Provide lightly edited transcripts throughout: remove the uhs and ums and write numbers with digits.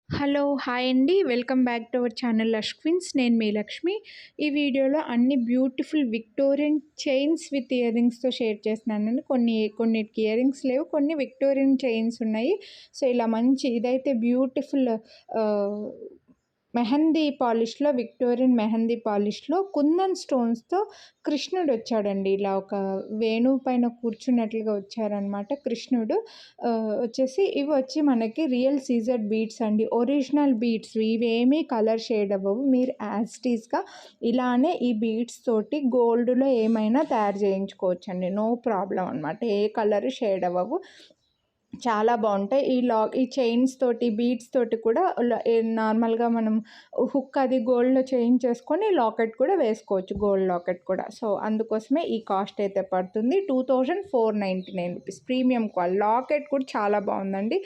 Hello! Hi అండి. Welcome back to our channel lush queens. నేను మీ లక్ష్మి. ఈ వీడియోలో అన్ని beautiful Victorian chains with ear రింగ్స్‌తో షేర్ చేస్తున్నానండి. కొన్నిటికి ఇయర్ రింగ్స్ లేవు. కొన్ని విక్టోరియన్ చైన్స్ ఉన్నాయి. సో, ఇలా మంచి ఇదైతే బ్యూటిఫుల్ ఆహ్, మెహందీ పాలిష్‌లో విక్టోరియన్ మెహందీ పాలిష్‌లో కుందన్ స్టోన్స్‌తో కృష్ణుడొచ్చాడండి. ఇలా ఒక వేణువు పైన కూర్చున్నట్లుగా వచ్చారనమాట కృష్ణుడు. ఇవి వచ్చి మనకి రియల్ సీజర్డ్ బీడ్స్ అండి. ఒరిజినల్ బీడ్స్ ఇవేమీ కలర్ షేడ్ అవ్వవు. మీరు యాజ్ ఇట్ ఈస్‌గా ఇలానే ఈ బీడ్స్ తోటి గోల్డ్‌లో ఏమైనా తయారు చేయించుకోవచ్చండి. నో ప్రాబ్లమ్ అనమాట. ఏ కలర్ షేడ్ అవ్వవు. చాలా బావుంటాయి. ఈ చైన్స్ తోటి, బీడ్స్ తోటి కూడా నార్మల్‌గా మనం హుక్ అది గోల్డ్‌లో చేయించేసుకొని లాకెట్ కూడా వేసుకోవచ్చు. గోల్డ్ లాకెట్ కూడా. సో, అందుకోసమే ఈ కాస్ట్ అయితే పడుతుంది. 2499 రూపీస్. ప్రీమియం లాకెట్ కూడా చాలా బావుందండి.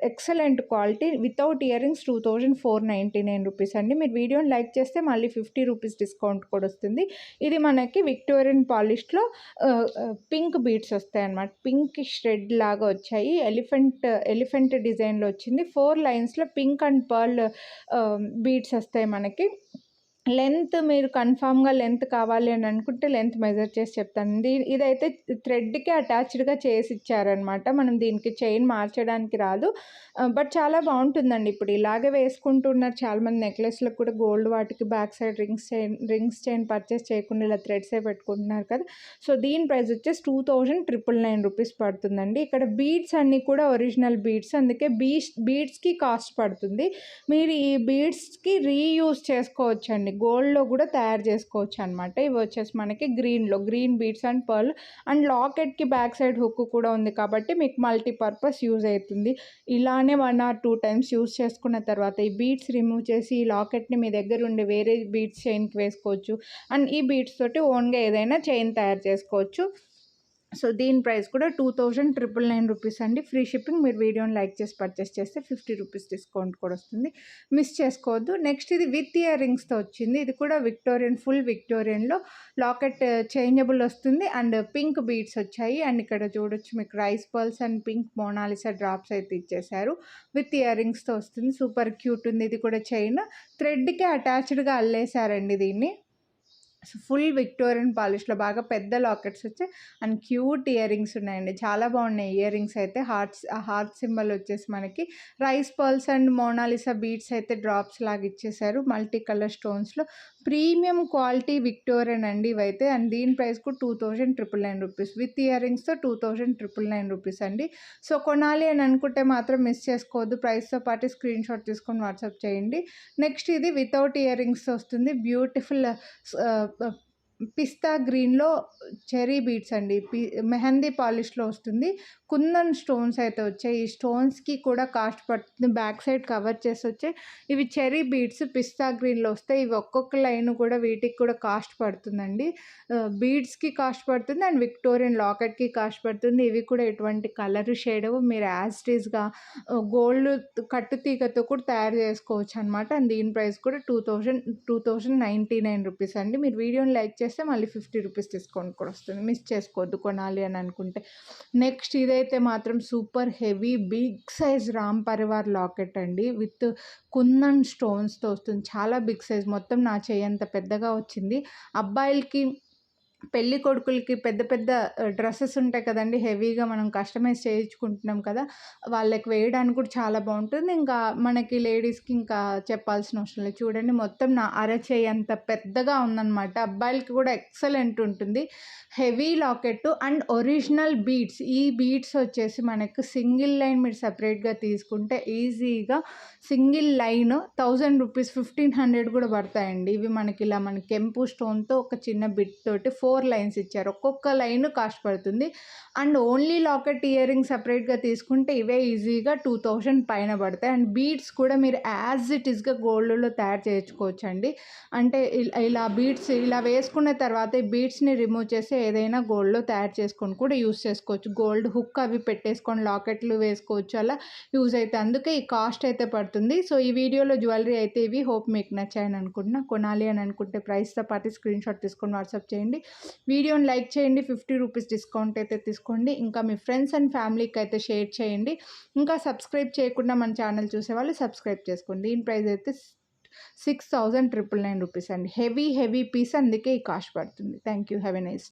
Excellent quality. Without ear rings 2499 rupees అండి. మీరు వీడియోని లైక్ చేస్తే మళ్ళీ 50 రూపీస్ డిస్కౌంట్ కూడా వస్తుంది. ఇది మనకి విక్టోరియన్ పాలిష్‌లో పింక్ బీడ్స్ వస్తాయన్నమాట. పింకిష్ రెడ్ లాగా వచ్చాయి. ఎలిఫెంట్ డిజైన్‌లో వచ్చింది. 4 లైన్స్‌లో పింక్ అండ్ పర్ల్ బీడ్స్ వస్తాయి మనకి. లెంత్ మీరు కన్ఫర్మ్‌గా లెంత్ కావాలి అని అనుకుంటే లెంత్ మెజర్ చేసి చెప్తాను. ఇదైతే థ్రెడ్‌కి అటాచ్డ్‌గా చేసి ఇచ్చారనమాట. మనం దీనికి చైన్ మార్చడానికి రాదు. బట్ చాలా బావుంటుందండి. ఇప్పుడు ఇలాగే వేసుకుంటున్నారు చాలామంది నెక్లెస్‌లకు కూడా గోల్డ్ వాటికి back side rings chain purchase చేయకుండా ఇలా థ్రెడ్సే పెట్టుకుంటున్నారు కదా! సో, దీని ప్రైస్ వచ్చేసి 2999 రూపీస్ పడుతుందండి. ఇక్కడ బీడ్స్ అన్నీ కూడా ఒరిజినల్ బీడ్స్. అందుకే బీడ్స్‌కి కాస్ట్ పడుతుంది. మీరు ఈ బీడ్స్‌కి రీయూజ్ చేసుకోవచ్చండి. గోల్డ్‌లో కూడా తయారు చేసుకోవచ్చు అనమాట. ఇవి వచ్చేసి మనకి green beads and pearl and లాకెట్‌కి బ్యాక్ సైడ్ హుక్ కూడా ఉంది కాబట్టి మీకు మల్టీపర్పస్ యూజ్ అవుతుంది. ఇలానే 1 ఆర్ 2 టైమ్స్ యూజ్ చేసుకున్న తర్వాత ఈ బీడ్స్ రిమూవ్ చేసి ఈ లాకెట్‌ని మీ దగ్గర ఉండే వేరే బీడ్స్ చైన్‌కి వేసుకోవచ్చు. అండ్ ఈ బీడ్స్ తోటి ఓన్‌గా ఏదైనా చైన్ తయారు చేసుకోవచ్చు. సో, దీని ప్రైస్ కూడా 2999 రూపీస్ అండి. Free shipping. మీరు వీడియోని లైక్ చేసి పర్చేస్ చేస్తే 50 రూపీస్ డిస్కౌంట్ కూడా వస్తుంది. మిస్ చేసుకోవద్దు. నెక్స్ట్ ఇది విత్ ఇయర్ రింగ్స్‌తో వచ్చింది. ఇది కూడా ఫుల్ విక్టోరియన్‌లో లాకెట్ చేంజబుల్ వస్తుంది అండ్ పింక్ బీడ్స్ వచ్చాయి. అండ్ ఇక్కడ చూడొచ్చు మీకు rice pearls and pink Mona Lisa drops అయితే ఇచ్చేశారు. విత్ ఇయర్ రింగ్స్‌తో వస్తుంది. సూపర్ క్యూట్ ఉంది. ఇది కూడా చైన్ థ్రెడ్‌కి అటాచ్డ్‌గా అల్లేశారండి దీన్ని. ఫుల్ విక్టోరియన్ పాలిష్‌లో బాగా పెద్ద లాకెట్స్ వచ్చాయి అండ్ క్యూట్ ఇయర్ రింగ్స్ ఉన్నాయండి. చాలా బాగున్నాయి ఇయర్ రింగ్స్ అయితే. హార్ట్ సింబల్ వచ్చేసి మనకి rice pearls and Mona Lisa beads అయితే డ్రాప్స్ లాగా ఇచ్చేశారు. మల్టీ కలర్ స్టోన్స్‌లో ప్రీమియం క్వాలిటీ విక్టోరియన్ అండి ఇవైతే. అండ్ దీని ప్రైస్ కూడా 2999 రూపీస్. విత్ ఇయర్ రింగ్స్‌తో 2999 రూపీస్ అండి. సో, కొనాలి అని అనుకుంటే మాత్రం మిస్ చేసుకోవద్దు. ప్రైస్‌తో పాటు స్క్రీన్ షాట్ తీసుకొని వాట్సాప్ చేయండి. నెక్స్ట్ ఇది వితౌట్ ఇయర్ రింగ్స్ వస్తుంది. బ్యూటిఫుల్ పిస్తా గ్రీన్‌లో చెర్రీ బీడ్స్ అండి. మెహందీ పాలిష్‌లో వస్తుంది. కుందన్ స్టోన్స్ అయితే వచ్చాయి. ఈ స్టోన్స్‌కి కూడా కాస్ట్ పడుతుంది. బ్యాక్ సైడ్ కవర్ చేసి వచ్చాయి. ఇవి చెర్రీ బీడ్స్ పిస్తా గ్రీన్‌లో వస్తాయి. ఇవి ఒక్కొక్క లైన్ కూడా వీటికి కూడా కాస్ట్ పడుతుందండి. బీడ్స్‌కి కాస్ట్ పడుతుంది అండ్ విక్టోరియన్ లాకెట్‌కి కాస్ట్ పడుతుంది. ఇవి కూడా ఎటువంటి కలర్ షేడ్ మీరు యాజ్ ఇట్ ఈస్‌గా గోల్డ్ కట్టు తీగతో కూడా తయారు చేసుకోవచ్చు అనమాట. అండ్ దీని ప్రైస్ కూడా 2099 రూపీస్ అండి. మీరు వీడియోని లైక్ చేస్తే మళ్ళీ 50 రూపీస్ డిస్కౌంట్ కూడా వస్తుంది. మిస్ చేసుకోవద్దు కొనాలి అని అనుకుంటే. నెక్స్ట్ ఇదైతే మాత్రం super heavy big size Ram Parivar locket అండి. విత్ కుందన్ స్టోన్స్‌తో వస్తుంది. చాలా బిగ్ సైజ్. మొత్తం నా చెయ్యంత పెద్దగా వచ్చింది. అబ్బాయిలకి పెళ్లి కొడుకులకి పెద్ద పెద్ద డ్రెస్సెస్ ఉంటాయి కదండీ! హెవీగా మనం కస్టమైజ్ చేయించుకుంటున్నాం కదా! వాళ్ళకి వేయడానికి కూడా చాలా బావుంటుంది. ఇంకా మనకి లేడీస్‌కి ఇంకా చెప్పాల్సిన అవసరం లేదు. చూడండి మొత్తం నా అరచేయి అంత పెద్దగా ఉందనమాట. అబ్బాయిలకి కూడా ఎక్సలెంట్ ఉంటుంది. Heavy locket and original beads. ఈ బీడ్స్ వచ్చేసి మనకు సింగిల్ లైన్ మీరు సెపరేట్‌గా తీసుకుంటే ఈజీగా సింగిల్ లైన్ 1000 రూపీస్ 1500 కూడా పడతాయండి. ఇవి మనకి కెంపు స్టోన్‌తో ఒక చిన్న బిట్ తోటి 4 లైన్స్ ఇచ్చారు. ఒక్కొక్క లైన్ కాస్ట్ పడుతుంది. And only locket ear ring సెపరేట్‌గా తీసుకుంటే ఇవే ఈజీగా 2000 పైన పడతాయి. అండ్ బీడ్స్ కూడా మీరు యాజ్ ఇట్ ఈస్‌గా గోల్డ్‌లో తయారు చేయించుకోవచ్చండి. అంటే ఇలా బీడ్స్ ఇలా వేసుకున్న తర్వాత ఈ బీడ్స్‌ని రిమూవ్ చేసి ఏదైనా గోల్డ్‌లో తయారు చేసుకొని కూడా యూజ్ చేసుకోవచ్చు. గోల్డ్ హుక్ అవి పెట్టేసుకొని లాకెట్లు వేసుకోవచ్చు. అలా యూజ్ అయితే అందుకే ఈ కాస్ట్ అయితే పడుతుంది. సో, ఈ వీడియోలో జ్యువెలరీ అయితే ఇవి. హోప్ మీకు నచ్చాయని అనుకుంటున్నా. కొనాలి అని అనుకుంటే ప్రైస్‌తో పాటు స్క్రీన్ షాట్ తీసుకొని వాట్సాప్ చేయండి. వీడియోని లైక్ చేయండి, 50 రూపీస్ డిస్కౌంట్ అయితే తీసుకోండి. ఇంకా మీ ఫ్రెండ్స్ అండ్ ఫ్యామిలీకి అయితే షేర్ చేయండి. ఇంకా సబ్స్క్రైబ్ చేయకుండా మన ఛానల్ చూసేవాళ్ళు సబ్స్క్రైబ్ చేసుకోండి. దీని ప్రైస్ అయితే 6,999 రూపీస్ అండి. హెవీ పీస్, అందుకే ఈ కాస్ట్ పడుతుంది. Thank you. Have a nice